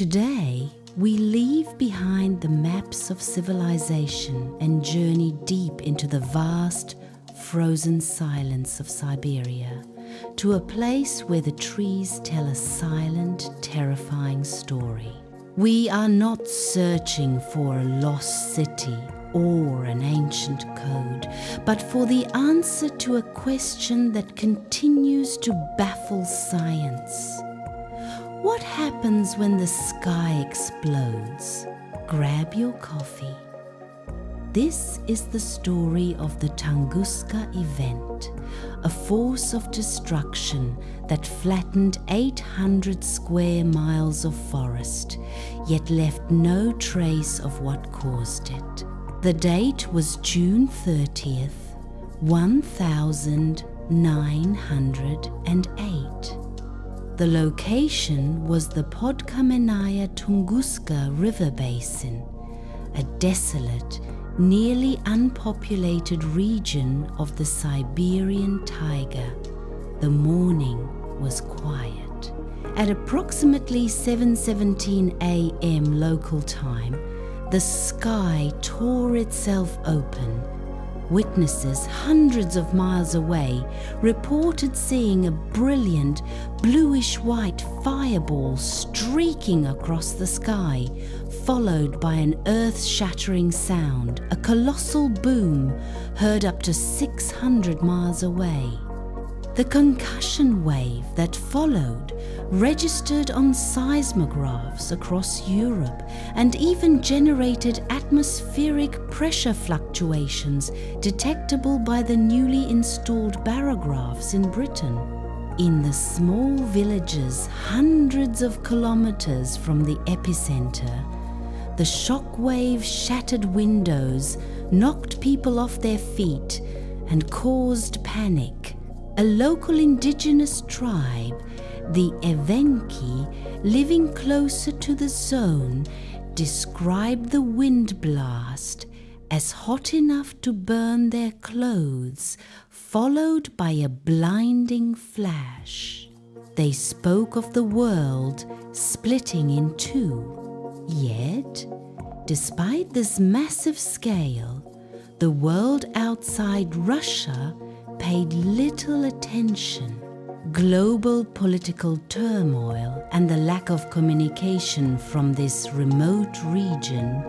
Today, we leave behind the maps of civilization and journey deep into the vast, frozen silence of Siberia, to a place where the trees tell a silent, terrifying story. We are not searching for a lost city or an ancient code, but for the answer to a question that continues to baffle science. What happens when the sky explodes? Grab your coffee. This is the story of the Tunguska Event, a force of destruction that flattened 800 square miles of forest, yet left no trace of what caused it. The date was June 30th, 1908. The location was the Podkamenaya Tunguska River Basin, a desolate, nearly unpopulated region of the Siberian taiga. The morning was quiet. At approximately 7:17 a.m. local time, the sky tore itself open. Witnesses hundreds of miles away reported seeing a brilliant bluish-white fireball streaking across the sky, followed by an earth-shattering sound, a colossal boom heard up to 600 miles away. The concussion wave that followed registered on seismographs across Europe and even generated atmospheric pressure fluctuations detectable by the newly installed barographs in Britain. In the small villages hundreds of kilometers from the epicenter, the shock wave shattered windows, knocked people off their feet, and caused panic. A local indigenous tribe, the Evenki, living closer to the zone, described the wind blast as hot enough to burn their clothes, followed by a blinding flash. They spoke of the world splitting in two. Yet, despite this massive scale, the world outside Russia paid little attention. Global political turmoil and the lack of communication from this remote region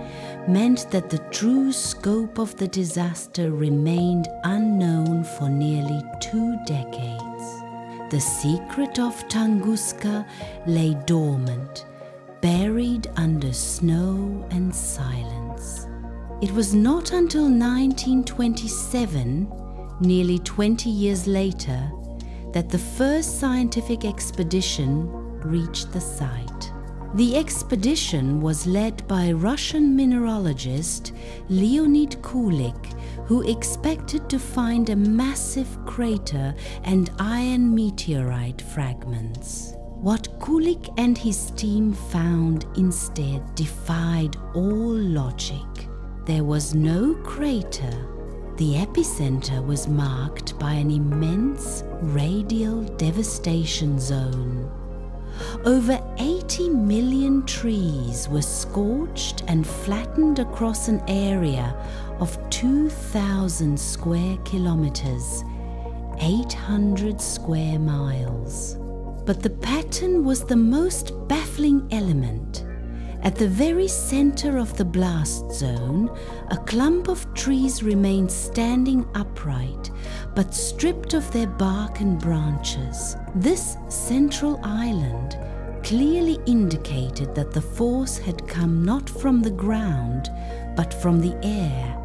meant that the true scope of the disaster remained unknown for nearly 2 decades. The secret of Tunguska lay dormant, buried under snow and silence. It was not until 1927, nearly 20 years later, that the first scientific expedition reached the site. The expedition was led by Russian mineralogist Leonid Kulik, who expected to find a massive crater and iron meteorite fragments. What Kulik and his team found instead defied all logic. There was no crater. The epicenter was marked by an immense radial devastation zone. Over 80 million trees were scorched and flattened across an area of 2,000 square kilometers, 800 square miles. But the pattern was the most baffling element. At the very center of the blast zone, a clump of trees remained standing upright, but stripped of their bark and branches. This central island clearly indicated that the force had come not from the ground, but from the air,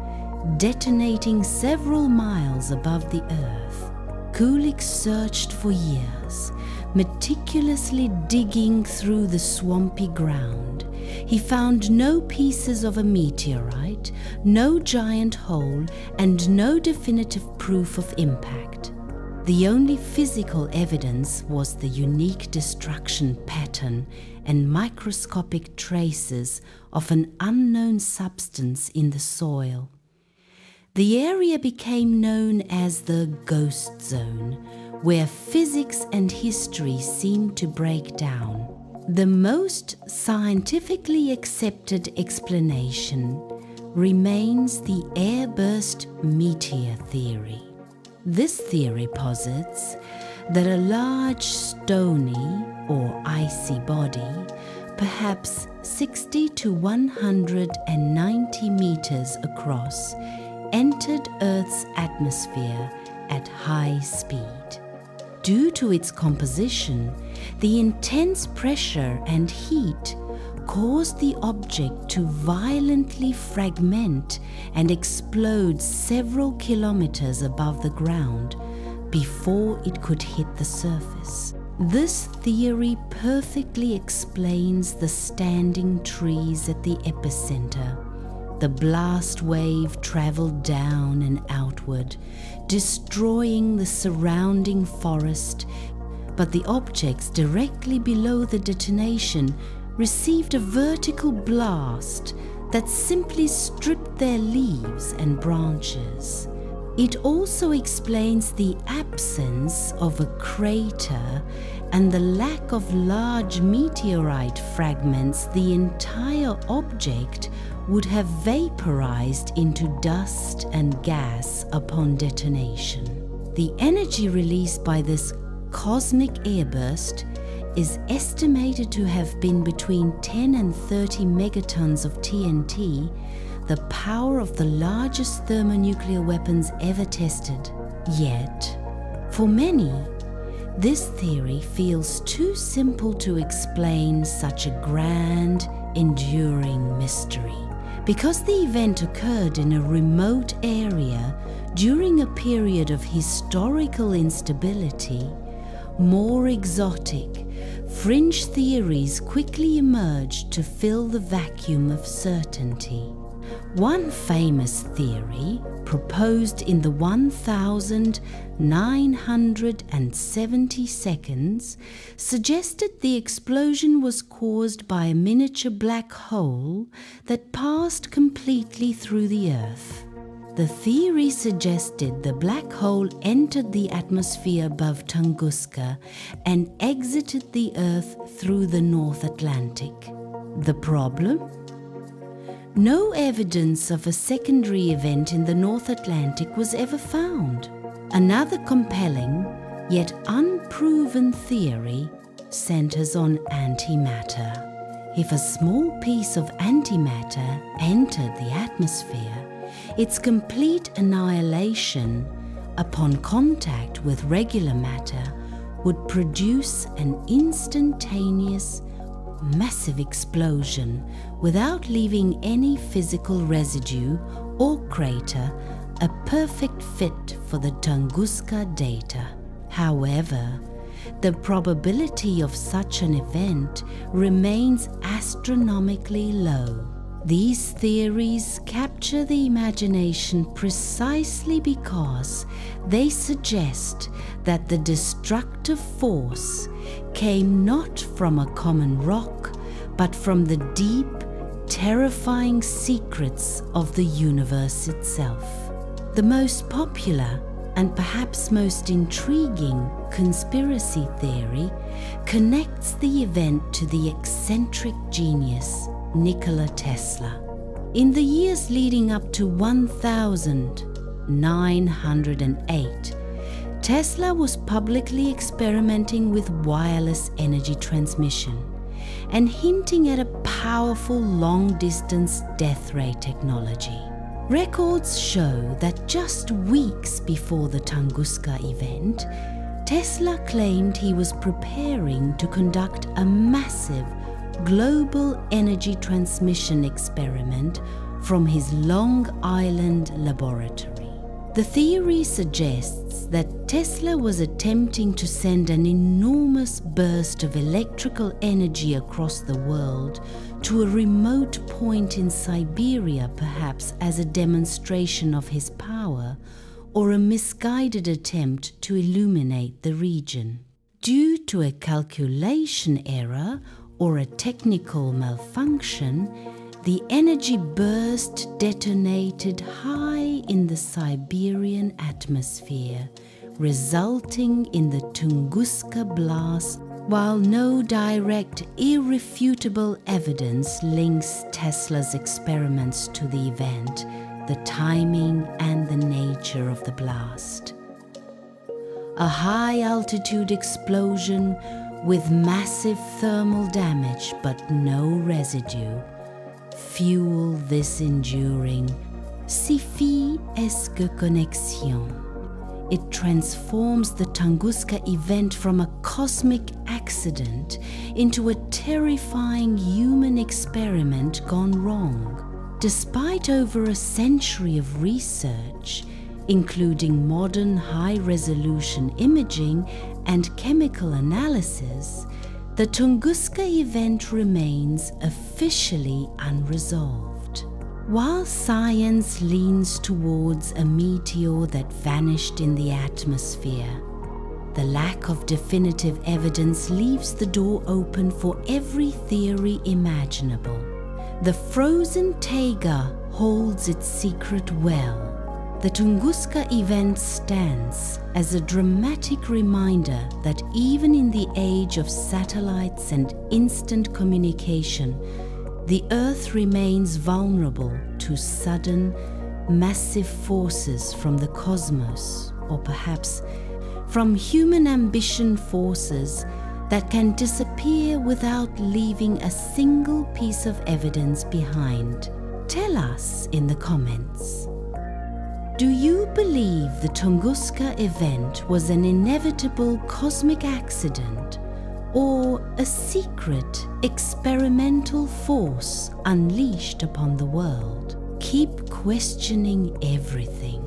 detonating several miles above the earth. Kulik searched for years, meticulously digging through the swampy ground. He found no pieces of a meteorite, no giant hole, and no definitive proof of impact. The only physical evidence was the unique destruction pattern and microscopic traces of an unknown substance in the soil. The area became known as the Ghost Zone, where physics and history seemed to break down. The most scientifically accepted explanation remains the airburst meteor theory. This theory posits that a large stony or icy body, perhaps 60 to 190 meters across, entered Earth's atmosphere at high speed. Due to its composition, the intense pressure and heat caused the object to violently fragment and explode several kilometers above the ground before it could hit the surface. This theory perfectly explains the standing trees at the epicenter. The blast wave traveled down and outward, destroying the surrounding forest, but the objects directly below the detonation received a vertical blast that simply stripped their leaves and branches. It also explains the absence of a crater and the lack of large meteorite fragments. The entire object would have vaporized into dust and gas upon detonation. The energy released by this cosmic airburst is estimated to have been between 10 and 30 megatons of TNT, the power of the largest thermonuclear weapons ever tested. Yet, for many, this theory feels too simple to explain such a grand, enduring mystery. Because the event occurred in a remote area during a period of historical instability, more exotic, fringe theories quickly emerged to fill the vacuum of certainty. One famous theory, proposed in the 1970 seconds, suggested the explosion was caused by a miniature black hole that passed completely through the Earth. The theory suggested the black hole entered the atmosphere above Tunguska and exited the Earth through the North Atlantic. The problem? No evidence of a secondary event in the North Atlantic was ever found. Another compelling, yet unproven theory centers on antimatter. If a small piece of antimatter entered the atmosphere, its complete annihilation upon contact with regular matter would produce an instantaneous, massive explosion without leaving any physical residue or crater, a perfect fit for the Tunguska data. However, the probability of such an event remains astronomically low. These theories capture the imagination precisely because they suggest that the destructive force came not from a common rock, but from the deep, terrifying secrets of the universe itself. The most popular and perhaps most intriguing conspiracy theory connects the event to the eccentric genius Nikola Tesla. In the years leading up to 1908, Tesla was publicly experimenting with wireless energy transmission and hinting at a powerful long-distance death ray technology. Records show that just weeks before the Tunguska event, Tesla claimed he was preparing to conduct a massive global energy transmission experiment from his Long Island laboratory. The theory suggests that Tesla was attempting to send an enormous burst of electrical energy across the world to a remote point in Siberia, perhaps as a demonstration of his power or a misguided attempt to illuminate the region. Due to a calculation error or a technical malfunction, the energy burst detonated high in the Siberian atmosphere, resulting in the Tunguska blast While no direct, irrefutable evidence links Tesla's experiments to the event, the timing and the nature of the blast. A high-altitude explosion with massive thermal damage but no residue fuel this enduring Sifi-esque connexion. It transforms the Tunguska event from a cosmic accident into a terrifying human experiment gone wrong. Despite over a century of research, including modern high-resolution imaging and chemical analysis, the Tunguska event remains officially unresolved. While science leans towards a meteor that vanished in the atmosphere, the lack of definitive evidence leaves the door open for every theory imaginable. The frozen taiga holds its secret well. The Tunguska event stands as a dramatic reminder that even in the age of satellites and instant communication, the Earth remains vulnerable to sudden, massive forces from the cosmos, or perhaps from human ambition forces that can disappear without leaving a single piece of evidence behind. Tell us in the comments. Do you believe the Tunguska event was an inevitable cosmic accident or a secret, experimental force unleashed upon the world? Keep questioning everything.